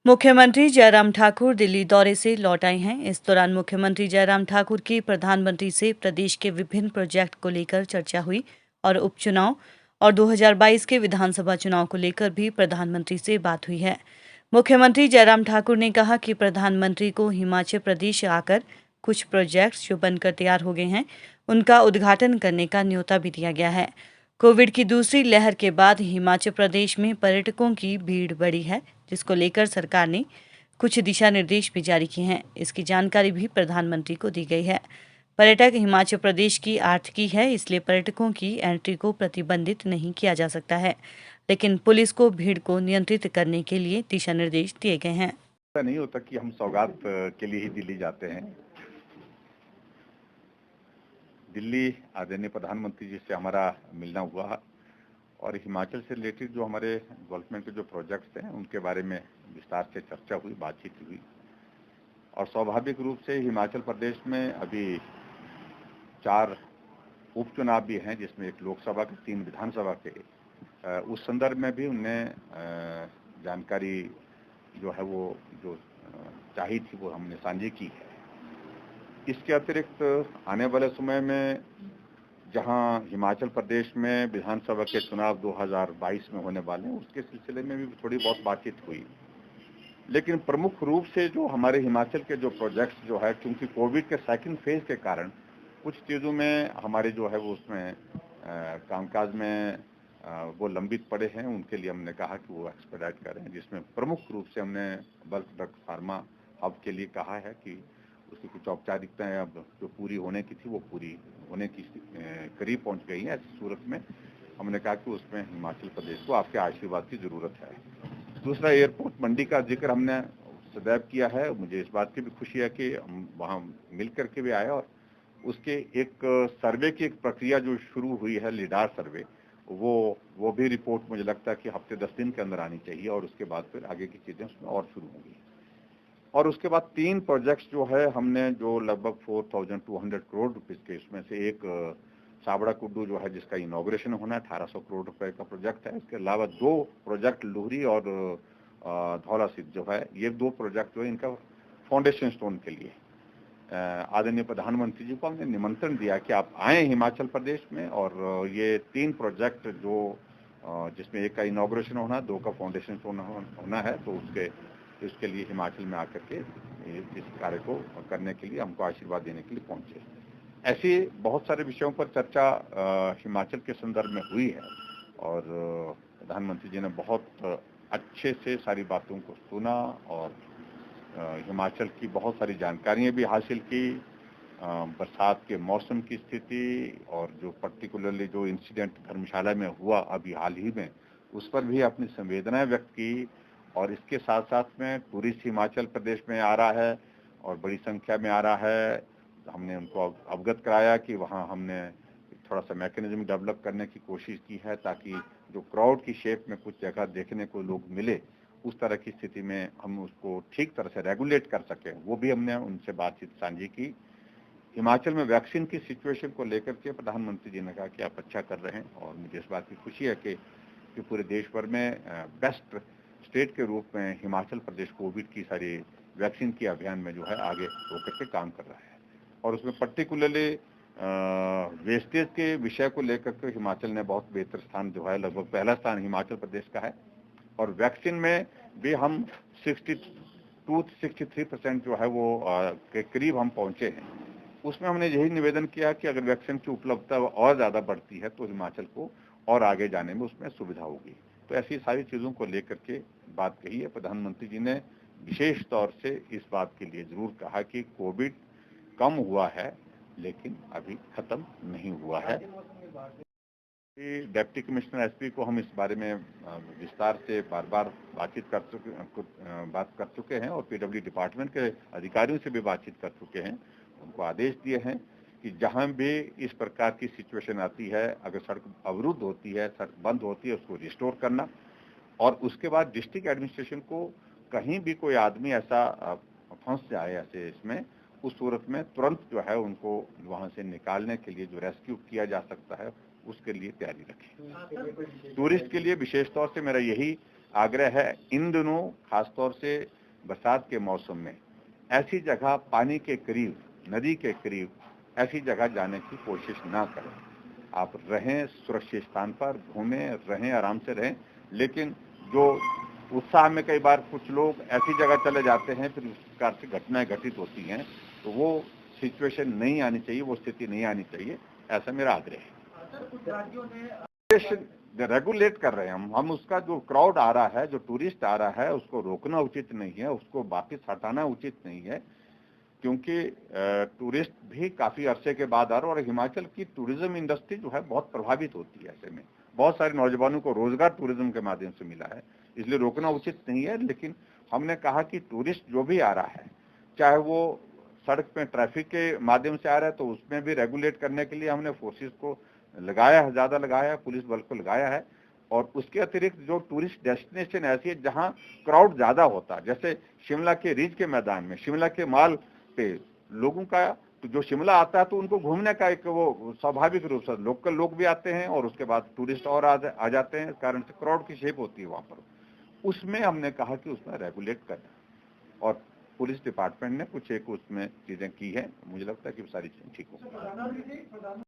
मुख्यमंत्री जयराम ठाकुर दिल्ली दौरे से लौट आए हैं। इस दौरान मुख्यमंत्री जयराम ठाकुर की प्रधानमंत्री से प्रदेश के विभिन्न प्रोजेक्ट को लेकर चर्चा हुई और उपचुनाव और 2022 के विधानसभा चुनाव को लेकर भी प्रधानमंत्री से बात हुई है। मुख्यमंत्री जयराम ठाकुर ने कहा कि प्रधानमंत्री को हिमाचल प्रदेश आकर कुछ प्रोजेक्ट्स जो बनकर तैयार हो गए हैं उनका उद्घाटन करने का न्योता भी दिया गया है। कोविड की दूसरी लहर के बाद हिमाचल प्रदेश में पर्यटकों की भीड़ बढ़ी है, जिसको लेकर सरकार ने कुछ दिशा निर्देश भी जारी किए हैं। इसकी जानकारी भी प्रधानमंत्री को दी गई है। पर्यटक हिमाचल प्रदेश की आर्थिकी है, इसलिए पर्यटकों की एंट्री को प्रतिबंधित नहीं किया जा सकता है, लेकिन पुलिस को भीड़ को नियंत्रित करने के लिए दिशा निर्देश दिए गए हैं। ऐसा नहीं होता कि हम सौगात के लिए ही दिल्ली जाते हैं। दिल्ली आदरणीय प्रधानमंत्री जी से हमारा मिलना हुआ और हिमाचल से रिलेटेड जो हमारे डेवलपमेंट के जो प्रोजेक्ट्स हैं उनके बारे में विस्तार से चर्चा हुई, बातचीत हुई। और स्वाभाविक रूप से हिमाचल प्रदेश में अभी 4 उपचुनाव भी हैं, जिसमें एक लोकसभा के 3 विधानसभा के। उस संदर्भ में भी उन्हें जानकारी जो है वो जो चाहिए थी वो हमने साझी की है। इसके अतिरिक्त आने वाले समय में जहां हिमाचल प्रदेश में विधानसभा के चुनाव 2022 में होने वाले हैं, उसके सिलसिले में भी थोड़ी बहुत बातचीत हुई। लेकिन प्रमुख रूप से जो हमारे हिमाचल के जो प्रोजेक्ट्स जो है, क्योंकि कोविड के सेकंड फेज के कारण कुछ चीज़ों में हमारे जो है वो उसमें कामकाज में वो लंबित पड़े हैं, उनके लिए हमने कहा कि वो एक्सपेडाइट करें, जिसमें प्रमुख रूप से हमने बल्क ड्रग फार्मा हब के लिए कहा है कि उसकी कुछ औपचारिकताएं अब जो पूरी होने की थी वो पूरी होने की करीब पहुंच गई है। ऐसी सूरत में हमने कहा कि उसमें हिमाचल प्रदेश को आपके आशीर्वाद की जरूरत है। दूसरा, एयरपोर्ट मंडी का जिक्र हमने सदैव किया है। मुझे इस बात की भी खुशी है कि हम वहाँ मिल करके भी आए और उसके एक सर्वे की एक प्रक्रिया जो शुरू हुई है, लीडार सर्वे, वो भी रिपोर्ट मुझे लगता है कि हफ्ते 10 दिन के अंदर आनी चाहिए और उसके बाद फिर आगे की चीजें उसमें और शुरू होंगी। और उसके बाद 3 प्रोजेक्ट्स जो है हमने जो लगभग 4200 करोड़ रुपए के, इसमें से एक साबड़ा कुड्डू जो है जिसका इनॉग्रेशन होना है, 1800 करोड़ रुपए का प्रोजेक्ट है। इसके अलावा 2 प्रोजेक्ट लुहरी और धौला सिद्ध जो है, ये 2 प्रोजेक्ट जो है इनका फाउंडेशन स्टोन के लिए आदरणीय प्रधानमंत्री जी को हमने निमंत्रण दिया कि आप आए हिमाचल प्रदेश में और ये 3 प्रोजेक्ट जो जिसमें एक का इनॉग्रेशन होना, 2 का फाउंडेशन स्टोन होना है, तो इसके लिए हिमाचल में आकर के इस कार्य को करने के लिए हमको आशीर्वाद देने के लिए पहुंचे। ऐसे बहुत सारे विषयों पर चर्चा हिमाचल के संदर्भ में हुई है और प्रधानमंत्री जी ने बहुत अच्छे से सारी बातों को सुना और हिमाचल की बहुत सारी जानकारियां भी हासिल की। बरसात के मौसम की स्थिति और जो पर्टिकुलरली जो इंसिडेंट धर्मशाला में हुआ अभी हाल ही में, उस पर भी अपनी संवेदनाएं व्यक्त की। और इसके साथ साथ में टूरिस्ट हिमाचल प्रदेश में आ रहा है और बड़ी संख्या में आ रहा है। हमने उनको अवगत कराया कि वहाँ हमने थोड़ा सा मैकेनिज्म डेवलप करने की कोशिश की है ताकि जो क्राउड की शेप में कुछ जगह देखने को लोग मिले, उस तरह की स्थिति में हम उसको ठीक तरह से रेगुलेट कर सकें। वो भी हमने उनसे बातचीत साझी की। हिमाचल में वैक्सीन की सिचुएशन को लेकर के प्रधानमंत्री जी ने कहा कि आप अच्छा कर रहे हैं और मुझे इस बात की खुशी है कि पूरे देश भर में बेस्ट स्टेट के रूप में हिमाचल प्रदेश कोविड की सारी वैक्सीन के अभियान में जो है आगे होकर के काम कर रहा है। और उसमें पर्टिकुलरली वेस्टेज के विषय को लेकर के हिमाचल ने बहुत बेहतर स्थान जो है, लगभग पहला स्थान हिमाचल प्रदेश का है। और वैक्सीन में भी हम 62-63% जो है वो के करीब हम पहुंचे हैं। उसमें हमने यही निवेदन किया कि अगर वैक्सीन की उपलब्धता और ज्यादा बढ़ती है तो हिमाचल को और आगे जाने में उसमें सुविधा होगी। तो ऐसी सारी चीजों को लेकर के बात कही है। प्रधानमंत्री जी ने विशेष तौर से इस बात के लिए जरूर कहा कि कोविड कम हुआ है लेकिन अभी खत्म नहीं हुआ है। डिप्टी कमिश्नर एसपी को हम इस बारे में विस्तार से बार बार बात कर चुके हैं और पीडब्ल्यू डिपार्टमेंट के अधिकारियों से भी बातचीत कर चुके हैं। उनको आदेश दिए हैं कि जहां भी इस प्रकार की सिचुएशन आती है, अगर सड़क अवरुद्ध होती है, सड़क बंद होती है, उसको रिस्टोर करना। और उसके बाद डिस्ट्रिक्ट एडमिनिस्ट्रेशन को कहीं भी कोई आदमी ऐसा फंस जाए ऐसे इसमें, उस सूरत में तुरंत जो है उनको वहां से निकालने के लिए जो रेस्क्यू किया जा सकता है उसके लिए तैयारी रखें। टूरिस्ट के लिए विशेष तौर से मेरा यही आग्रह है, इन दिनों खासतौर से बरसात के मौसम में ऐसी जगह पानी के करीब, नदी के करीब ऐसी जगह जाने की कोशिश ना करें। आप रहें सुरक्षित स्थान पर, घूमें, रहें, आराम से रहें, लेकिन जो उत्साह में कई बार कुछ लोग ऐसी जगह चले जाते हैं, फिर उस प्रकार से घटनाएं घटित होती हैं, तो वो सिचुएशन नहीं आनी चाहिए, वो स्थिति नहीं आनी चाहिए, ऐसा मेरा आग्रह है। कुछ राज्यों ने रेगुलेट कर रहे हैं हम उसका जो क्राउड आ रहा है, जो टूरिस्ट आ रहा है, उसको रोकना उचित नहीं है, उसको वापिस हटाना उचित नहीं है, क्योंकि टूरिस्ट भी काफी अरसे के बाद आ रहे हैं और हिमाचल की टूरिज्म इंडस्ट्री जो है बहुत प्रभावित होती है। ऐसे में बहुत सारे नौजवानों को रोजगार टूरिज्म के माध्यम से मिला है, इसलिए रोकना उचित नहीं है। लेकिन हमने कहा कि टूरिस्ट जो भी आ रहा है, चाहे वो सड़क पे ट्रैफिक के माध्यम से आ रहा है, तो उसमें भी रेगुलेट करने के लिए हमने फोर्सेस को लगाया है, ज्यादा लगाया है, पुलिस बल को लगाया है। और उसके अतिरिक्त जो टूरिस्ट डेस्टिनेशन ऐसी है जहां क्राउड ज्यादा होता है, जैसे शिमला के रिज के मैदान में, शिमला के माल पे लोगों का, तो जो शिमला आता है तो उनको घूमने का एक वो स्वाभाविक रूप से लोकल लोग भी आते हैं और उसके बाद टूरिस्ट और आ जाते हैं, इस कारण से क्राउड की शेप होती है वहां पर। उसमें हमने कहा कि उसमें रेगुलेट करना, और पुलिस डिपार्टमेंट ने कुछ एक उसमें चीजें की है, मुझे लगता है कि सारी चीजें ठीक होंगी।